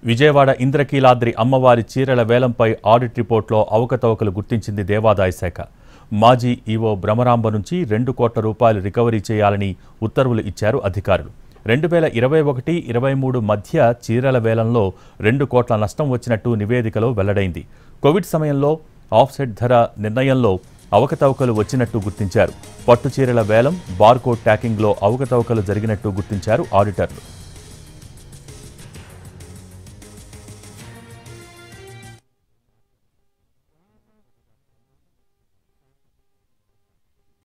విజయవాడ ఇంద్రకీలాద్రి అమ్మవారి చీరల వేలంపై ఆడిట్ రిపోర్టులో అవకతవకలు గుర్తించింది దేవాదాయ శాఖ. మాజీ ఈవో భ్రమరాంబ నుంచి 2 కోట్ల రూపాయలు రికవరీ చేయాలని ఉత్తర్వులు ఇచ్చారు అధికారులు. 2021-23 మధ్య చీరల వేలంలో 2 కోట్ల నష్టం వచ్చినట్టు నివేదికలో వెల్లడైంది. కోవిడ్ సమయంలో ఆఫ్సెట్ ధర నిర్ణయంలో అవకతవకలు వచ్చినట్టు గుర్తించారు. పట్టు చీరల వేలం, బార్కోడ్ ట్యాకింగ్లో అవకతవకలు జరిగినట్టు గుర్తించారు ఆడిటర్లు.